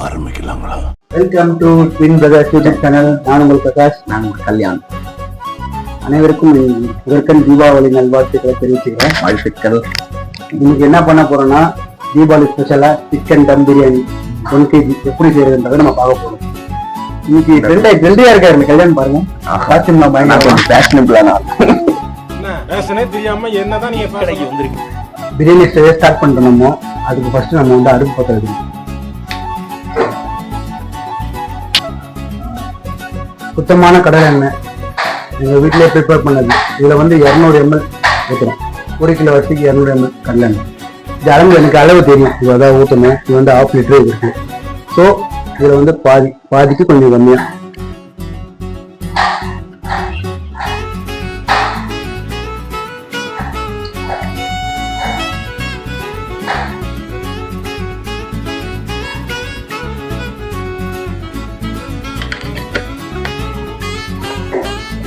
ஆரம்பிக்கலாங்களா? Welcome to twin brothers YouTube channel. நான் உங்கள் பிரகாஷ். நான் உங்கள் கல்யாண். அனைவருக்கும் முதற்கண் தீபாவளி நல்வாழ்த்துக்களை தெரிவிச்சுக்கிறேன். வாழ்த்துக்கள். இன்னைக்கு என்ன பண்ண போறோம்னா, தீபாவளி ஸ்பெஷலா சிக்கன் தம் பிரியாணி 1 kg எப்படி செய்யறதுன்றதை நம்ம பார்க்க போறோம். இன்னைக்கு ஹெல்தியா இருக்காரு இந்த கல்யாணம் பாருங்க. காஸ்டியூம்ல பயங்கர ஃபேஷனபிளான தெரியாம என்னதான் நீங்க கடைக்கு வந்திருக்கு. பிரியாணி செய்ய ஸ்டார்ட் பண்றோமோ அதுக்கு ஃபர்ஸ்ட் நம்ம வந்து அடுப்பு பற்ற வைக்கணும். சுத்தமான கடலை எண்ணெய் எங்கள் வீட்டிலே ப்ரிப்பேர் பண்ணது. இதில் வந்து 200 ml ஊற்றுறோம். 1 கிலோ வரிசைக்கு 200 ml கடலை எண்ணெய். இது அளவு எனக்கு அளவு தெரியும். இது அதான் ஊற்றணும். இது வந்து 1/2 லிட்டரு இருக்கு. ஸோ இதில் வந்து பாதிக்கு கொஞ்சம் கம்மியாக.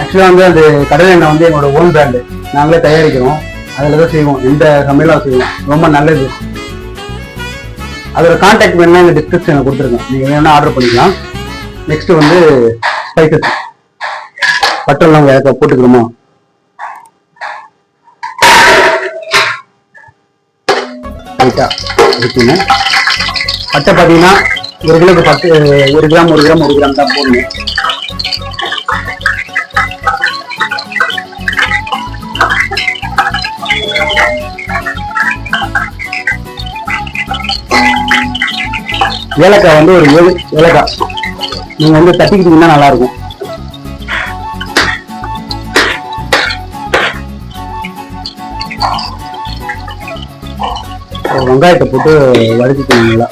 ஆக்சுவலாக வந்து அது கடலை எண்ணெய் வந்து எங்களோட ஓன் பிராண்டு. நாங்களே தயாரிக்கிறோம். அதில் தான் செய்வோம். எந்த சமையலாக செய்வோம். ரொம்ப நல்லது. அதோட கான்டாக்ட் வேணும்னா எங்கள் டிஸ்கிரிப்ஷனில் கொடுத்துருக்கேன். நீங்கள் வேணால் ஆர்டர் பண்ணிக்கலாம். நெக்ஸ்ட் வந்து ஸ்பைசஸ். பட்டெல்லாம் போட்டுக்கிறோமா? ரைட்டாக வச்சுக்கணும். பட்டை பார்த்தீங்கன்னா 1 கிலோக்கு 1 கிராம் 1 கிராம் தான் போடணும். ஏலக்காய் வந்து ஒரு 7 ஏலக்காய் நீங்க வந்து தட்டிக்கிட்டீங்கன்னா நல்லா இருக்கும். வெங்காயத்தை போட்டு வதக்கிக்கணும் நல்லா.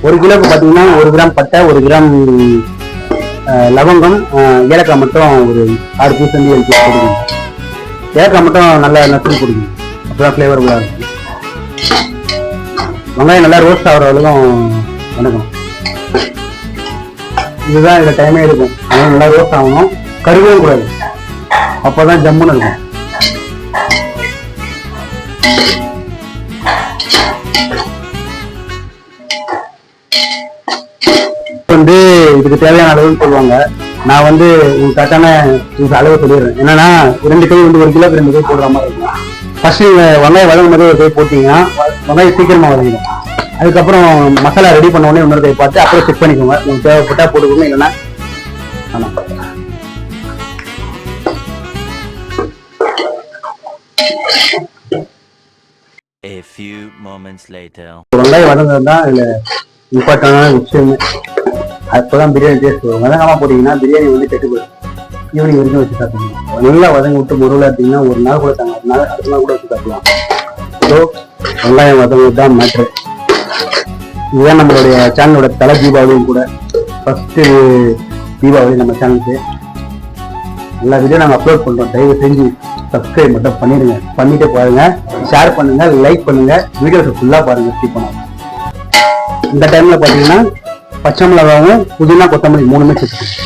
ஒரு கிலோக்கு பார்த்தீங்கன்னா 1 கிராம் பட்டை, 1 கிராம் லவங்கம், ஏலக்காய் மட்டும் ஒரு 6 பீஸ் வந்து 7 பீஸ் போடுங்க. ஏலக்காய் மட்டும் நல்லா நசுக்கி கொடுங்க. அப்போதான் ஃப்ளேவர்ஃபுல்லாக இருக்கும். வெங்காயம் நல்லா ரோஸ்ட் ஆகிற அளவுக்கும் வணக்கம். இதுதான் இதில் டைமே இருக்கும். அதனால நல்லா ரோஸ்ட் ஆகணும். கருகவும் கூடாது. அப்போ தான் ஜம்முன்னு இருக்கும். வந்து இதுக்கு தேவையான அளவுன்னு சொல்லுவாங்க. நான் வந்து உங்களுக்கு கரெக்டான அளவு சொல்லிடுறேன். என்னன்னா 2 கை வந்து 1 கிலோக்கு 2 கை போடுற மாதிரி இருக்கும். ஃபர்ஸ்ட் வெங்காயம் வதங்கும் போது 1 கை போட்டீங்கன்னா வெங்காயம் சீக்கிரமா வதங்கிடும். அதுக்கப்புறம் மசாலா ரெடி பண்ண உடனே இன்னொரு கை பார்த்து அப்புறம் செக் பண்ணிக்கோங்க. உங்களுக்கு தேவைப்பட்டா போட்டுக்கோங்க, இல்லைன்னா வெங்காயம் வதங்கிறது தான் இதுல இம்பார்ட்டன்டான விஷயமே. அப்போதான் பிரியாணி டேஸ்ட் வரும். வதங்காம போட்டீங்கன்னா பிரியாணி வந்து கெட்டு போயிடும். ஈவினிங் வரைக்கும் வச்சு சாப்பிடுங்க. நல்லா வதங்க விட்டு பொருளாக எடுத்தீங்கன்னா 1 நாள் கூட தாங்க. 1 நாள் அடுத்த நாள் கூட வச்சு சாப்பிடலாம். ஸோ வெங்காயம் வதங்கிறது தான் மேட்ரு. இதுதான் நம்மளுடைய சேனலோட தலை தீபாவளியும் கூட. ஃபர்ஸ்ட் தீபாவளி நம்ம சேனலுக்கு எல்லா வீடியோ நாங்கள் அப்லோட் பண்ணுறோம். தயவு செஞ்சு சப்ஸ்கிரைப் மட்டும் பண்ணிடுங்க. பண்ணிட்டு பாருங்க, ஷேர் பண்ணுங்க, லைக் பண்ணுங்க. வீடியோஸை ஃபுல்லாக பாருங்க. ஸ்கிப் பண்ணாங்க. இந்த டைம்ல பார்த்தீங்கன்னா பச்சை மிளகாவும் புதினா கொத்தமல்லி 3மே சேர்த்துக்கணும்.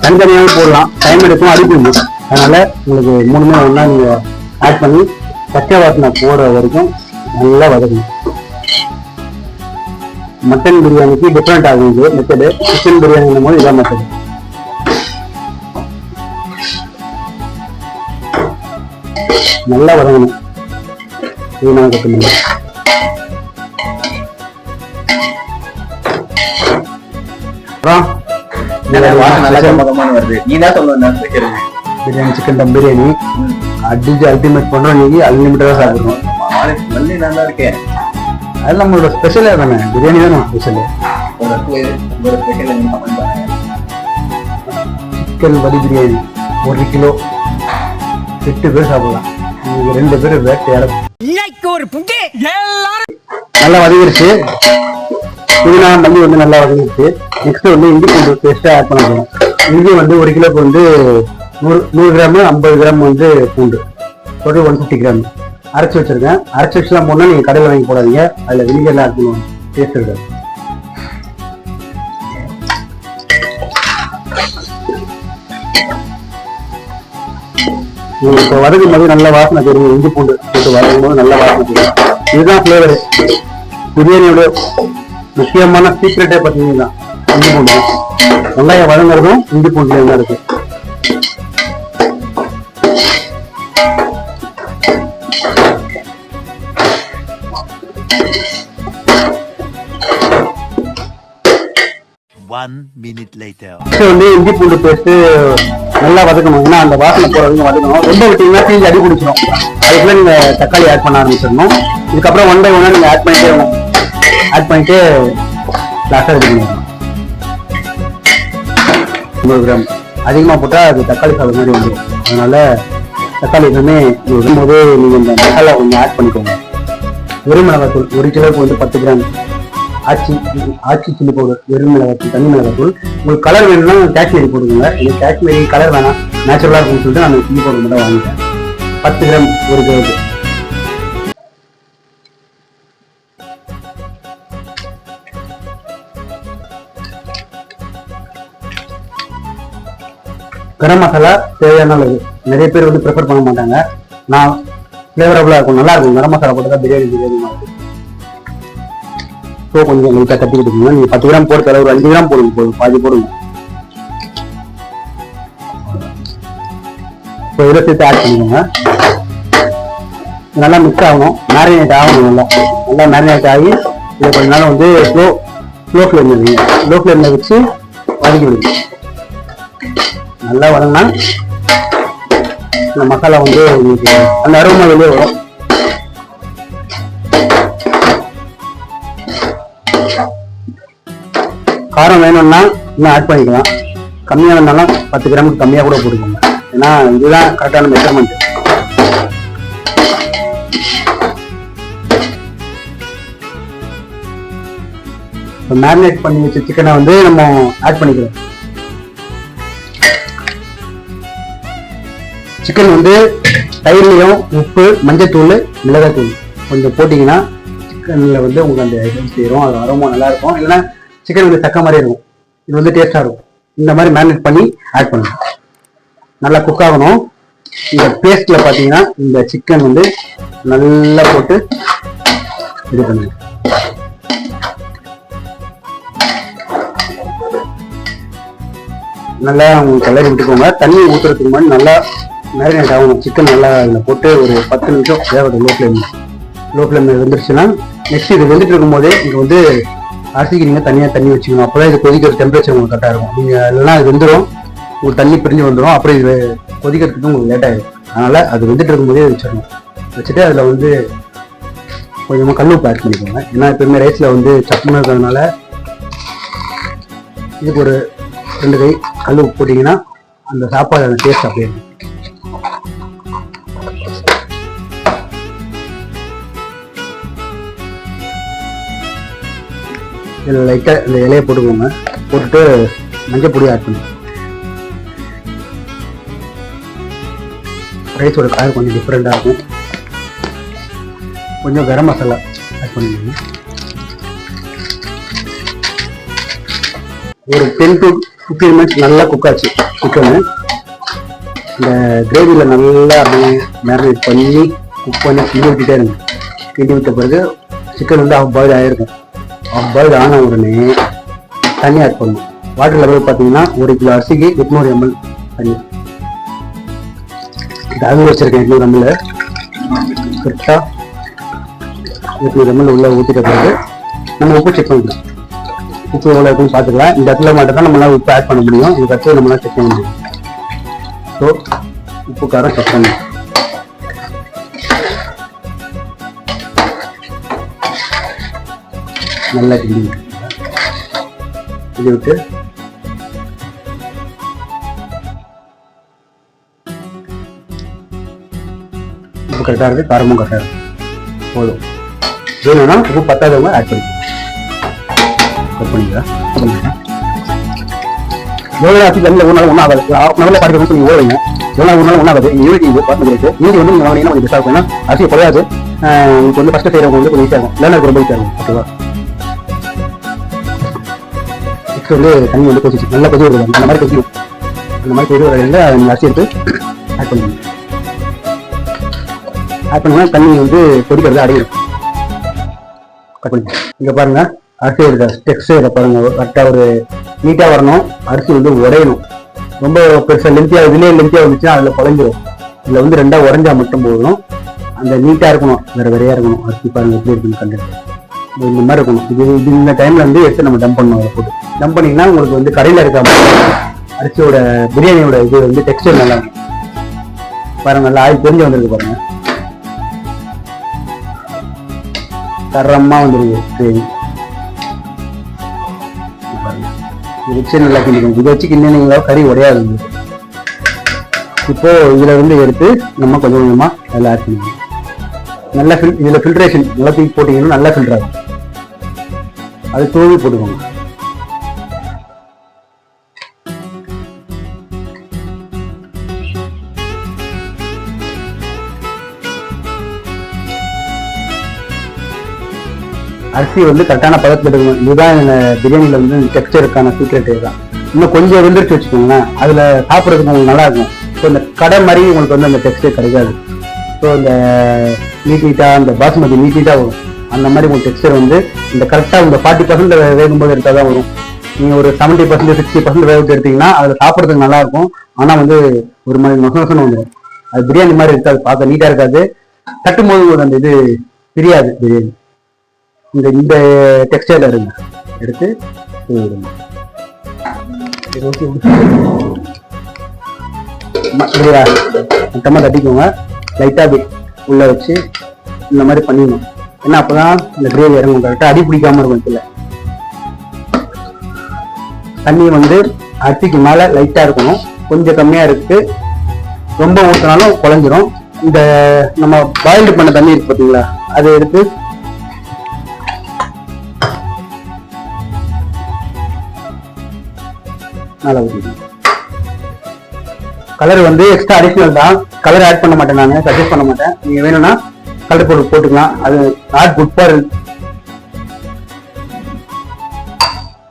தனித்தனியாகவும் போடலாம். டைம் எடுக்கும், அடிக்கணும். அதனால உங்களுக்கு 3மே ஒன்றா நீங்கள் ஆட் பண்ணி பச்சை வாசனை போடுற வரைக்கும் நல்லா வதக்கணும். மட்டன் பிரியாணிக்கு டிஃப்ரெண்ட் ஆகும் இது மெத்தடு. சிக்கன் பிரியாணிங்கும் போது இதான் மெத்தடு. நல்லா வதங்கணும். புதினா கொத்தமல்லி பிரியாணி சிக்கன் தம் பிரியாணி அடிச்சு அல்டிமேட் பண்றோம். இன்னைக்கு அன்லிமிட்டடா சாப்பிடுறோம். நல்லா இருக்கேன். அது நம்மளோட ஸ்பெஷலே தானே. பிரியாணி தான் நம்ம ஸ்பெஷல். சிக்கன் வலி பிரியாணி 1 கிலோ 8 பேர் சாப்பிடலாம். நீங்க 2 பேர் நல்லா வதங்கிருச்சு. புதினா மல்லி வந்து நல்லா வதங்கிடுச்சு. நெக்ஸ்ட் வந்து இஞ்சி பூண்டு பேஸ்ட்டை ஆட் பண்ண போகிறோம். இஞ்சி வந்து 1 கிலோக்கு வந்து 100 கிராம் 50 கிராம் வந்து பூண்டு, டோட்டல் 150 கிராம் அரைச்சி வச்சிருக்கேன். அரைச்சி வச்சுலாம் போனால் நீங்கள் கடையில் வாங்கி போடாதீங்க. அதில் வினிகர்லாம் ஆட் பண்ணுவாங்க, டேஸ்ட் இருக்காது. இப்போ வதக்கும் போது நல்ல வாசனை தெரியும். இஞ்சி பூண்டு போட்டு வதக்கும் போது நல்ல வாசனை தெரியும். இதுதான் ஃபிளேவர். பிரியாணியோட முக்கியமான சீக்ரெட்டே பார்த்தீங்கன்னா இஞ்சி பூண்டு. வெங்காயம் வதங்குறதும் இஞ்சி பூண்டுல தான் இருக்கு. வந்து இஞ்சி பூண்டு பேஸ்ட் நல்லா வதக்கணும். ஏன்னா அந்த வாசனை போறவங்க வதக்கணும். ரொம்ப விட்டீங்கன்னா தீஞ்சு அடி பிடிச்சிடும். அதுக்குள்ள நீங்க தக்காளி ஆட் பண்ண ஆரம்பிச்சிடணும். இதுக்கப்புறம் 1 by 1 நீங்க ஆட் பண்ணிட்டு லாஸ்டா ரெடி பண்ணிடணும். 100 கிராம் அதிகமா போட்டா அது தக்காளி சாதம் மாதிரி வந்துடும். அதனால தக்காளி எல்லாமே வரும்போது நீங்க இந்த மசாலா கொஞ்சம் ஆட் பண்ணிக்கோங்க. வெறும் மிளகாத்தூள் 1 கிலோவுக்கு வந்து 10 கிராம் ஆச்சி சில்லி பவுடர், வெறும் மிளகாத்தூள், தனி மிளகாத்தூள். உங்களுக்கு கலர் வேணும்னா காஷ்மீரி போட்டுக்கோங்க. எனக்கு காஷ்மீரி கலர் வேணாம், நேச்சுரலா இருக்கும்னு சொல்லிட்டு நான் சில்லி பவுடர் மட்டும் வாங்கிட்டேன். 10 கிராம் 1 கிலோவுக்கு. கரம் மசாலா தேவையான அளவு. நிறைய பேர் வந்து ப்ரிஃபர் பண்ண மாட்டாங்க. நான் ஃபிளேவரபுளா இருக்கும், நல்லா இருக்கும். கரம் மசாலா போட்டு தான் பிரியாணி மாதிரி. ஸோ கொஞ்சம் லைட்டாக கட்டிக்கிட்டு நீங்க 10 கிராம் போடுற ஒரு 5 கிராம் போடுங்க, போதும், பாதி போடுங்க. இப்போ இதை சேர்த்து ஆட் பண்ணிக்கோங்க. நல்லா மிக்ஸ் ஆகணும், மேரினேட் ஆகணும். நல்லா மேரினேட் ஆகி இதை கொஞ்ச நேரம் வந்து ஸ்லோ ஃப்ளேம்ல வைங்க. லோ ஃப்ளேம்ல வச்சு வதக்கி விடுங்க. நல்லா வதங்கினா இந்த மசாலா வந்து உங்களுக்கு அந்த அரோமா வெளியே வரும். காரம் வேணும்னா இன்னும் ஆட் பண்ணிக்கலாம். கம்மியாக வேணாலும் 10 கிராமுக்கு கம்மியாக கூட போட்டுக்கோங்க. ஏன்னா இதுதான் கரெக்டான மெஷர்மெண்ட். இப்போ மேரினேட் பண்ணி வச்ச சிக்கனை வந்து நம்ம ஆட் பண்ணிக்கிறோம். சிக்கன் வந்து தயிர்லையும் உப்பு, மஞ்சத்தூள், மிளகாத்தூள் கொஞ்சம் போட்டிங்கன்னா சிக்கனில் வந்து உங்களுக்கு அந்த ஐட்டம் செய்கிறோம். அது அரோமா நல்லா இருக்கும். இல்லைன்னா சிக்கன் வந்து தக்க மாதிரி இருக்கும். இது வந்து டேஸ்டா இருக்கும். இந்த மாதிரி மேரினேட் பண்ணி ஆட் பண்ணுங்க. நல்லா குக் ஆகணும். இந்த பேஸ்ட்ல பாத்தீங்கன்னா இந்த சிக்கன் வந்து நல்லா போட்டு இது பண்ணுங்க. நல்லா உங்களுக்கு கலரி விட்டுக்கோங்க. தண்ணி ஊற்றுறதுக்கு முன்னாடி நல்லா மேரினேட் ஆகணும். சிக்கன் நல்லா இதில் போட்டு ஒரு 10 நிமிஷம் வேகட்டும். லோ ஃப்ளேம்ல வெந்துருச்சுன்னா நெக்ஸ்ட் இது வெந்துட்டு இருக்கும் போதே இங்கே வந்து அரிசிக்கு நீங்கள் தனியாக தண்ணி வச்சுக்கணும். அப்போ தான் இது கொதிக்கிற டெம்பரேச்சர் உங்களுக்கு கரெக்டாக இருக்கும். நீங்கள் இல்லைன்னா இது வெந்துடும், உங்களுக்கு தண்ணி பிரிஞ்சு வந்துடும். அப்புறம் இது கொதிக்கிறதுக்கு உங்களுக்கு லேட் ஆகிடும். அதனால் அது வெந்துட்டு இருக்கும்போதே வச்சிடணும். வச்சுட்டு அதில் வந்து கொஞ்சமாக கல் உப்பு ஆட் பண்ணிக்கோங்க. ஏன்னா எப்பவுமே ரைஸில் வந்து சப்புன்னு இருக்கிறதுனால இதுக்கு ஒரு 2 கை கல் உப்பு போட்டிங்கன்னா அந்த சாப்பாடு அந்த டேஸ்ட் அப்படியே இருக்கும். இதில் லைட்டாக இந்த இலையை போட்டுக்கோங்க. போட்டுட்டு மஞ்சள் பொடி ஆட் பண்ணுங்க. ரைஸோட கலர் கொஞ்சம் டிஃப்ரெண்டாக இருக்கும். கொஞ்சம் கரம் மசாலா ஆட் பண்ணிக்கோங்க. ஒரு 10 to 15 மினிட்ஸ் நல்லா குக் ஆச்சு சிக்கனு. இந்த கிரேவியில் நல்லா அப்படியே மேரினேட் பண்ணி குக் பண்ணி கிண்டி விட்டுட்டே இருங்க. கிண்டி விட்ட பிறகு சிக்கன் வந்து ஹாஃப் பாயில் ஆகிருக்கும். ஹாஃப் பாயில் ஆன உடனே தண்ணி ஆட் பண்ணணும். வாட்டர் லெவல் பார்த்தீங்கன்னா 1 கிலோ அரிசிக்கு 800 ml தண்ணி. இது அளவு வச்சிருக்கேன். 800 ml கரெக்டாக 800 ml உள்ள ஊற்றிட்ட பிறகு நம்ம உப்பு செக் பண்ணிக்கலாம். உப்பு எவ்வளோ இருக்குன்னு பார்த்துக்கலாம். இந்த இடத்துல மட்டும் தான் நம்மளால் உப்பு ஆட் பண்ண முடியும். இதுக்கு அடுத்து நம்மளால் செக் பண்ண முடியும். ஸோ உப்பு காரம் செக் பண்ணணும். நல்லா கிண்டி விட்டு உப்பு கரெக்டாக இருக்குது, காரமும் கரெக்டாக இருக்குது. போதும். வேணும்னா உப்பு பத்தாதவங்க ஆட் பண்ணிக்கலாம். கட் பண்ணிக்கலாம். எவ்வளோ அரிசி தண்ணியில் ஒரு நாள் ஒன்றும் ஆகாது. நல்ல பார்க்க நீங்கள் ஓடுங்க. எவ்வளோ ஒரு நாள் ஒன்றும் ஆகாது. யூனிட்டி இது பார்த்து கிடையாது. மீதி வந்து நீங்கள் வாங்கினீங்கன்னா கொஞ்சம் பெஸ்ட்டாக இருக்கும். அரிசி குறையாது. உங்களுக்கு வந்து ஃபஸ்ட்டு செய்கிறவங்க வந்து கொஞ்சம் ஈஸியாக இருக்கும். இல்லைன்னா ரொம்ப ஈஸியாக இருக்கும். ஓகேவா? நெக்ஸ்ட் வந்து தண்ணி வந்து கொதிச்சு நல்லா கொதி வருது. அந்த மாதிரி கொதிக்கும். அந்த மாதிரி கொதி வரையில் நீங்கள் அரிசி எடுத்து ஆட் பண்ணுங்க. ஆட் பண்ணா தண்ணி வந்து கொதிக்கிறது அடையும். இங்க பாருங்க அரிசியோட டெக்ஸ்டர் பாருங்க, கரெக்டா ஒரு நீட்டா வரணும். அரிசி வந்து உடையணும். ரொம்ப பெருசா லென்த்தியா இதுலேயே லென்த்தியா வந்துச்சுன்னா அதுல குழஞ்சிடும். இதுல வந்து ரெண்டா உடஞ்சா மட்டும் போதும். அந்த நீட்டா இருக்கணும், வேற வேறையா இருக்கணும். அரிசி பாருங்க எப்படி இருக்குன்னு கண்டுட்டு இந்த மாதிரி இருக்கணும். இது இந்த டைம்ல வந்து எடுத்து நம்ம டம்ப் பண்ணணும். அதை போட்டு டம்ப் பண்ணீங்கன்னா உங்களுக்கு வந்து கடையில இருக்க அரிசியோட பிரியாணியோட இது வந்து டெக்ஸ்டர் நல்லா இருக்கும் பாருங்க. நல்லா ஆயில் தெரிஞ்சு வந்திருக்கு பாருங்க, தரமா வந்துருக்கு. இது வச்சு நல்லா கிண்டிக்கணும். இதை வச்சு கிண்டினீங்களா கறி உடையாது. இப்போ இதுல வந்து எடுத்து நம்ம கொஞ்சம் கொஞ்சமா அதில் ஆட் பண்ணிக்கணும். நல்லா இதுல ஃபில்ட்ரேஷன் நல்லா தூக்கி போட்டீங்கன்னா நல்லா ஃபில்டர் ஆகும். அது தூவி போட்டுக்கோங்க. அரிசி வந்து கரெக்டான பதத்தில் எடுக்கணும். இதுதான் பிரியாணியில வந்து டெக்ஸ்டருக்கான சீக்ரெட் தான். இன்னும் கொஞ்சம் வெந்துருச்சு வச்சுக்கோங்களேன், அதுல சாப்பிட்றதுக்கு உங்களுக்கு நல்லா இருக்கும். ஸோ இந்த கடை மாதிரி உங்களுக்கு வந்து அந்த டெக்ஸ்டர் கிடைக்காது. ஸோ இந்த நீட்டா அந்த பாசுமதி நீட்டா வரும். அந்த மாதிரி உங்களுக்கு டெக்ஸ்டர் வந்து இந்த கரெக்டாக இந்த 40% வேகும்போது எடுத்தால் தான் வரும். நீங்கள் ஒரு 70% 60% வேகத்து எடுத்தீங்கன்னா அதில் சாப்பிட்றதுக்கு நல்லா இருக்கும். ஆனால் வந்து ஒரு மாதிரி நொசனொசன்னு வந்துடும். அது பிரியாணி மாதிரி இருக்காது, பார்க்க நீட்டாக இருக்காது. தட்டும் போது அந்த இது தெரியாது பிரியாணி. இந்த டெக்ஸ்டைல இருங்க எடுத்து மொத்தமா தட்டிக்கோங்க. லைட்டா உள்ள வச்சு இந்த மாதிரி பண்ணிடணும். ஏன்னா அப்பதான் இந்த கிரேவி இறங்கும், கரெக்டா அடி பிடிக்காம இருக்கும். இதுல தண்ணி வந்து அரிசிக்கு மேல லைட்டா இருக்கணும், கொஞ்சம் கம்மியா இருக்கு. ரொம்ப ஊற்றினாலும் குழஞ்சிரும். இந்த நம்ம பாயில்டு பண்ண தண்ணி இருக்கு பார்த்தீங்களா, அதை எடுத்து நல்லா ஊற்றிக்கணும். கலர் வந்து எக்ஸ்ட்ரா அடிஷனல் தான். கலர் ஆட் பண்ண மாட்டேன், நான் சஜஸ்ட் பண்ண மாட்டேன். நீங்க வேணும்னா கலர் போட்டுக்கலாம். அது நாட் குட் ஃபார்.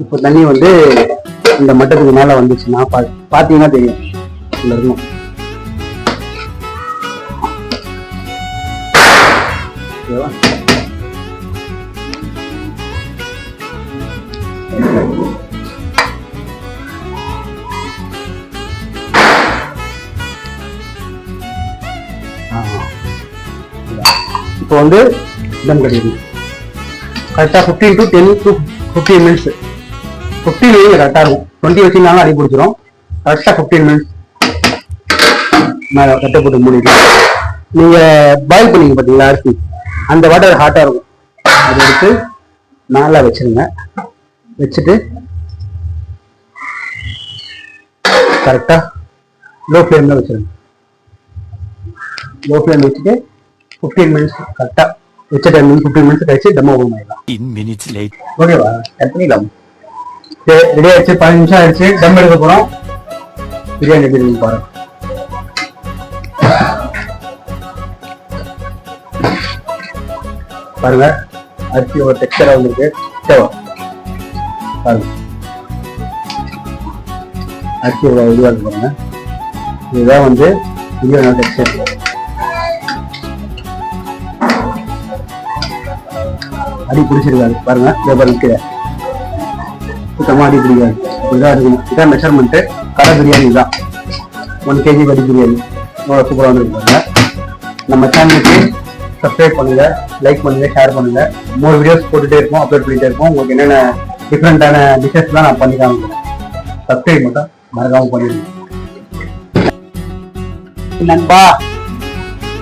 இப்போ தண்ணி வந்து இந்த மட்டத்துக்கு மேல வந்துச்சுன்னா பாத்தீங்கன்னா தெரியும் இதுல இருக்கும். இப்போ வந்து தம் கட்டிடுங்க. கரெக்டாக 15 to 10 to 15 minutes. 15 கரெக்டாக இருக்கும். 20 வச்சிங்கனாலும் அடி பிடிச்சிரும். கரெக்டாக 15 minutes மேலே கட்டை போட்டு மூடிக்கலாம். நீங்கள் பாயில் பண்ணிங்க பார்த்தீங்களா அரிசி, அந்த வாட்டர் ஹாட்டாக இருக்கும். அதை எடுத்து நல்லா வச்சுருங்க. வச்சுட்டு கரெக்டாக லோ ஃப்ளேமில் வச்சுருங்க. லோ ஃப்ளேம் வச்சுட்டு 15 minutes கரெக்டாக வச்ச டைம் 15 minutes கழிச்சு தம் ஓபன் பண்ணிடலாம். ஓகேவா, கட் பண்ணிடலாம். ரெடி ஆயிடுச்சு. 15 நிமிஷம் ஆயிடுச்சு. தம் எடுக்க போகிறோம். பிரியாணி எப்படி இருக்கு பாருங்க. பாருங்க அரிசியோட டெக்ஸ்டரா வந்துருக்கு. பாருங்க அரிசியோட இதுவாக இருக்கு பாருங்க. இதுதான் வந்து பிரியாணியோட டெக்ஸ்டர். அடி பிடிச்சிருக்காது பாருங்க. கீழே சுத்தமா அடி பிடிக்காது. இப்படிதான் இருக்கணும். இதான் மெஷர்மெண்ட். கடை பிரியாணி தான் 1 kg கறி பிரியாணி சூப்பராக வந்துருக்கு பாருங்க. நம்ம சேனலுக்கு சப்ஸ்கிரைப் பண்ணுங்க, லைக் பண்ணுங்க, ஷேர் பண்ணுங்க. மோர் வீடியோஸ் போட்டுட்டே இருப்போம், அப்லோட் பண்ணிட்டே இருப்போம். உங்களுக்கு என்னென்ன டிஃப்ரெண்டான டிஷஸ் தான் நான் பண்ணி காமிக்கிறேன். சப்ஸ்கிரைப் மட்டும் மறக்காம பண்ணிடுங்க. நண்பா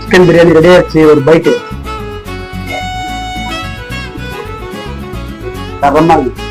சிக்கன் பிரியாணி ரெடி ஆயிடுச்சு. ஒரு பைட்டு தரமா இருக்கு.